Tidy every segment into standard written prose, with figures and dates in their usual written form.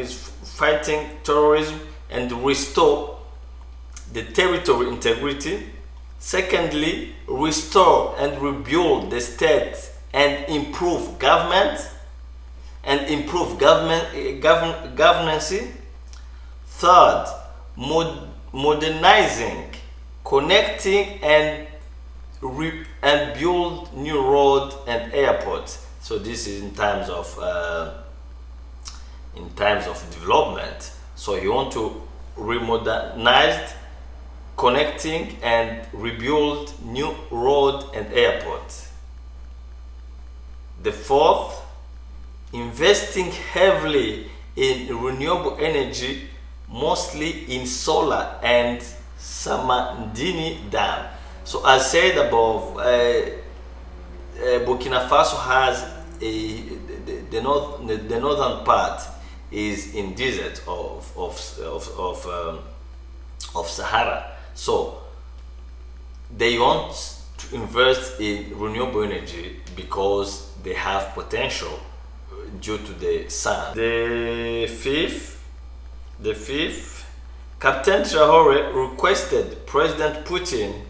is fighting terrorism and restore the territory integrity. Secondly, restore and rebuild the state and improve government and improve governance. Third, modernizing, connecting and build new road and airports. So this is in terms of development. So you want to remodernize, connecting and rebuild new road and airport. The fourth, investing heavily in renewable energy, mostly in solar and Samandini Dam. So as said above, Burkina Faso has the northern part is in desert of Sahara. So they want to invest in renewable energy because they have potential due to the sun. The fifth, Captain Traore requested President Putin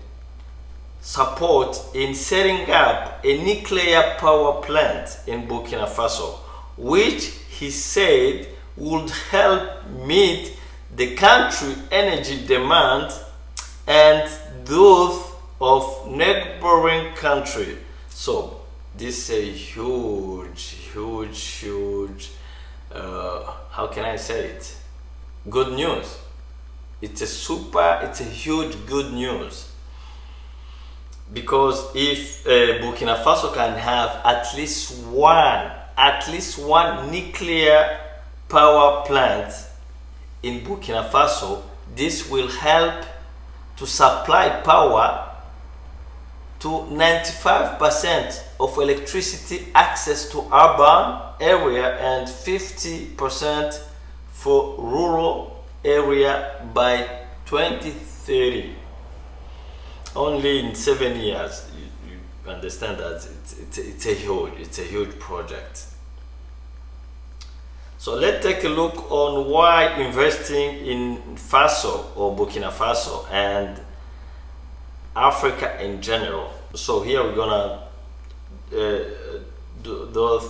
support in setting up a nuclear power plant in Burkina Faso, which he said would help meet the country's energy demand and those of neighboring country. So this is a huge how can I say it, good news. It's a huge good news, because if Burkina Faso can have at least one nuclear power plant in Burkina Faso, this will help to supply power to 95% of electricity access to urban area and 50% for rural area by 2030. Only in 7 years. You understand that it's a huge project. So let's take a look on why investing in Faso or Burkina Faso and Africa in general. So here we're gonna those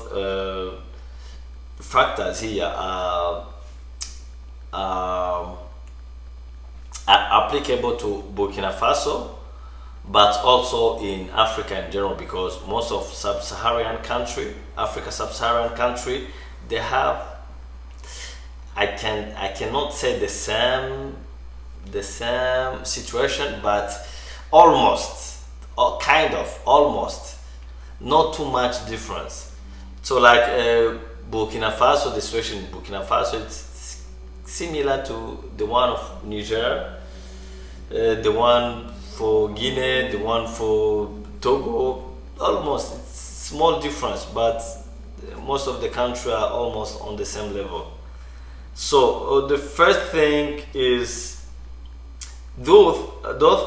factors here are applicable to Burkina Faso, but also in Africa in general, because most of sub-Saharan country, Africa sub-Saharan country, they have, I cannot say the same situation, but almost, not too much difference. So like Burkina Faso, the situation in Burkina Faso, it's similar to the one of Niger, the one for Guinea, the one for Togo. Almost, it's small difference, but most of the country are almost on the same level. So the first thing is those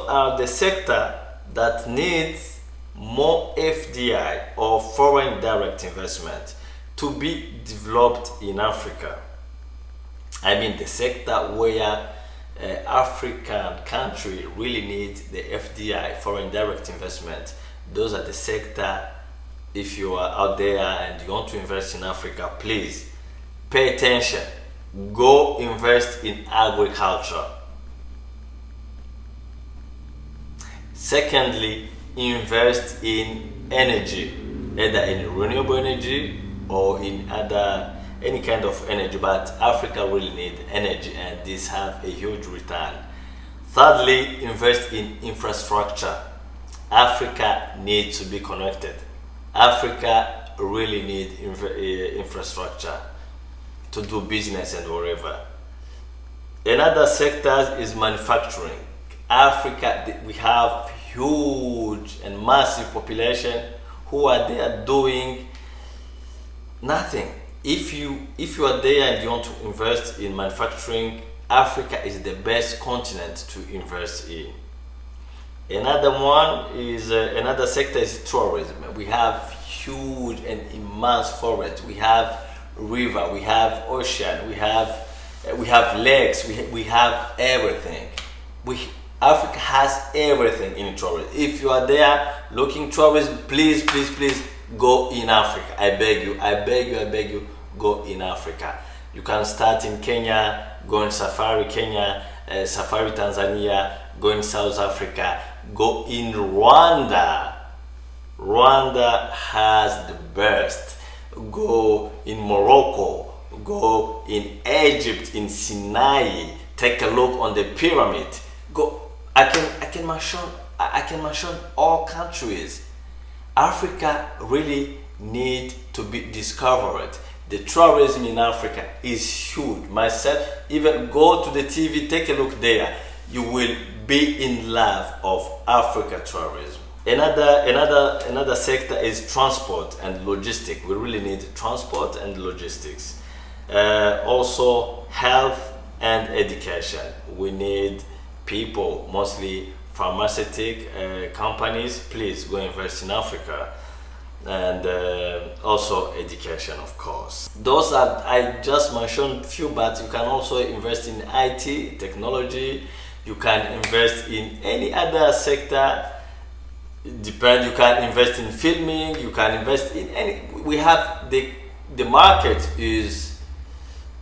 are the sector that needs more FDI or foreign direct investment to be developed in Africa. I mean the sector where African country really needs the FDI, foreign direct investment. Those are the sector, if you are out there and you want to invest in Africa, please pay attention. Go invest in agriculture. Secondly, invest in energy, either in renewable energy or in any kind of energy, but Africa really needs energy and this have a huge return. Thirdly, invest in infrastructure. Africa needs to be connected. Africa really needs infrastructure to do business and whatever. Another sector is manufacturing. Africa, we have huge and massive population who are there doing nothing. If you are there and you want to invest in manufacturing, Africa is the best continent to invest in. Another sector is tourism. We have huge and immense forests. We have river, we have ocean, we have lakes, we have everything. Africa has everything in tourism. If you are there looking tourism, please, please, please go in Africa. I beg you, I beg you, I beg you, go in Africa. You can start in Kenya, go in Safari Kenya, Safari Tanzania, go in South Africa, go in Rwanda. Rwanda has the best. Go in Morocco, go in Egypt, in Sinai, take a look on the pyramid. Go. I can mention all countries. Africa really need to be discovered. The tourism in Africa is huge. Myself, even go to the TV, take a look there. You will be in love of Africa tourism. Another sector is transport and logistics. We really need transport and logistics. Also health and education. We need people, mostly pharmaceutical companies. Please go invest in Africa. And also education, of course. Those are, I just mentioned few, but you can also invest in IT, technology. You can invest in any other sector. You can invest in filming, you can invest in any. We have the market is,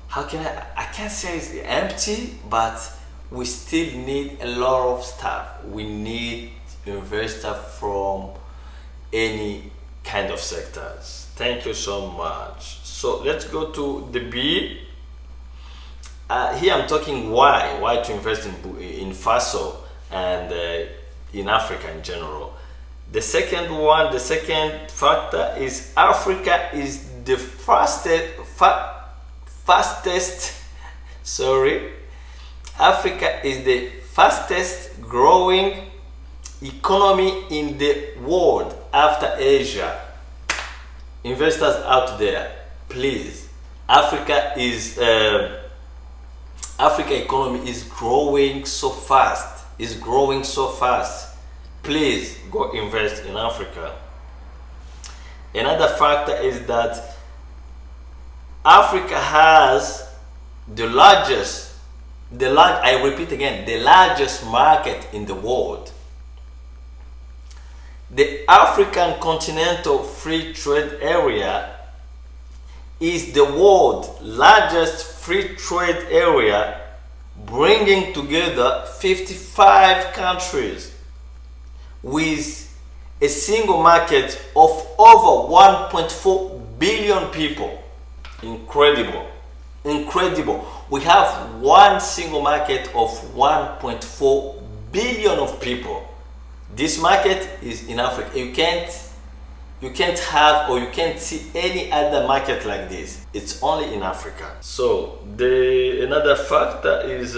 how can I can't say it's empty, but we still need a lot of stuff. We need investors from any kind of sectors. Thank you so much. So let's go to the B. Here I'm talking why to invest in FASO and in Africa in general. The second factor is Africa is the Africa is the fastest growing economy in the world after Asia. Investors out there, please. Africa economy is growing so fast. Please go invest in Africa. Another factor is that Africa has the largest market in the world. The African Continental Free Trade Area is the world's largest free trade area, bringing together 55 countries with a single market of over 1.4 billion people. Incredible. We have one single market of 1.4 billion of people. This market is in Africa. You can't have, or you can't see any other market like this. It's only in Africa. So another factor is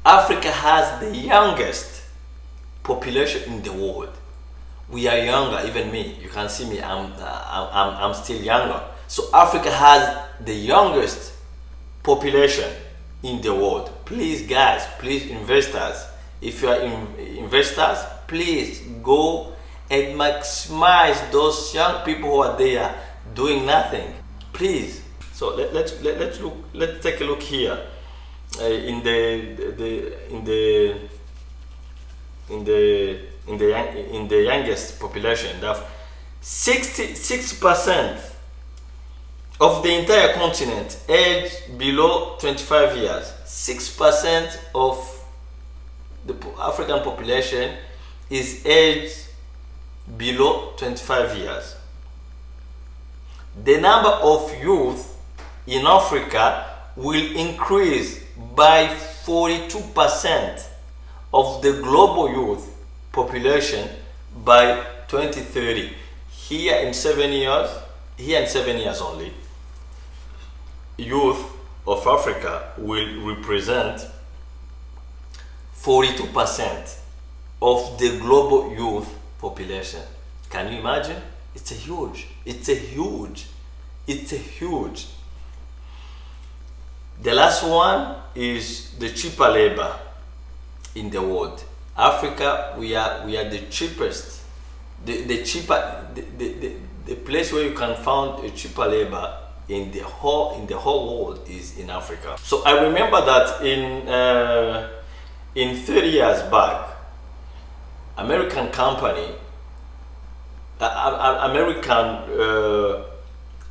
Africa has the youngest population in the world. We are younger, even me. You can see me. I'm still younger. So Africa has the youngest population in the world. Please, guys, please, investors. If you are investors, please go and maximize those young people who are there doing nothing. Please. So let's take a look here in the youngest population. That 66% of the entire continent aged below 25 years. 6% of the African population is aged below 25 years. The number of youth in Africa will increase by 42% of the global youth population by 2030. Here in 7 years only, youth of Africa will represent 42% of the global youth population. Can you imagine? It's huge. The last one is the cheaper labor in the world. Africa, we are the cheapest. The the place where you can find a cheaper labor in the whole world is in Africa. So I remember that in 30 years back, American company,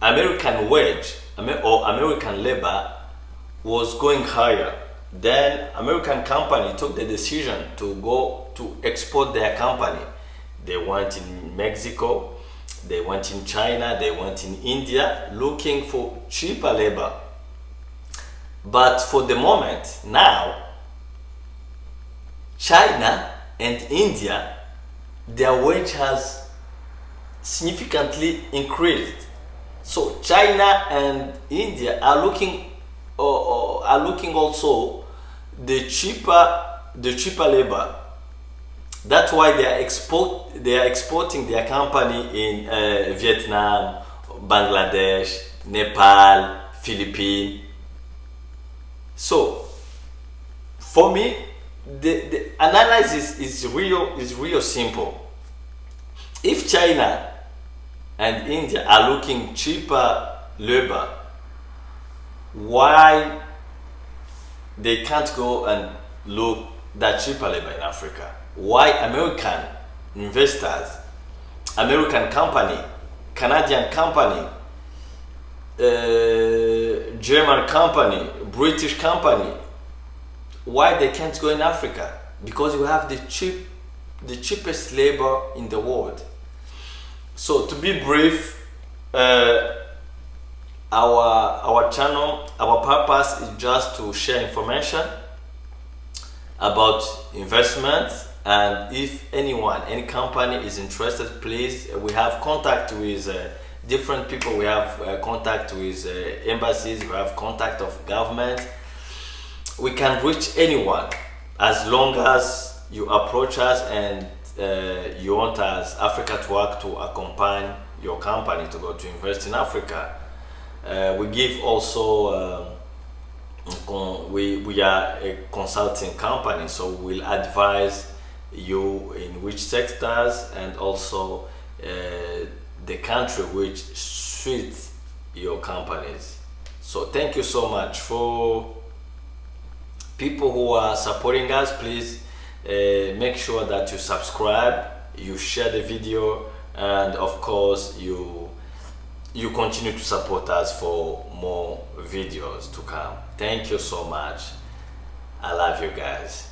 American wage or American labor was going higher. Then American company took the decision to go to export their company. They went in Mexico, they went in China, they went in India looking for cheaper labor. But for the moment now, China and India, their wage has significantly increased. So China and India are looking also the cheaper labor. That's why they are exporting their company in Vietnam, Bangladesh, Nepal, Philippines. So for me, the analysis is real simple. If China and India are looking cheaper labor, why they can't go and look that cheaper labor in Africa? Why American investors, American company, Canadian company, German company, British company, why they can't go in Africa? Because we have the cheapest labor in the world. So to be brief, our channel, our purpose is just to share information about investments, and if anyone, any company is interested, please, we have contact with different people. We have contact with embassies, we have contact of government. We can reach anyone as long as you approach us and you want us, Africa to Work, to accompany your company to go to invest in Africa. We give also, we are a consulting company, so we'll advise you in which sectors and also the country which suits your companies. So thank you so much. For people who are supporting us, please make sure that you subscribe, you share the video, and of course you continue to support us for more videos to come. Thank you so much. I love you guys.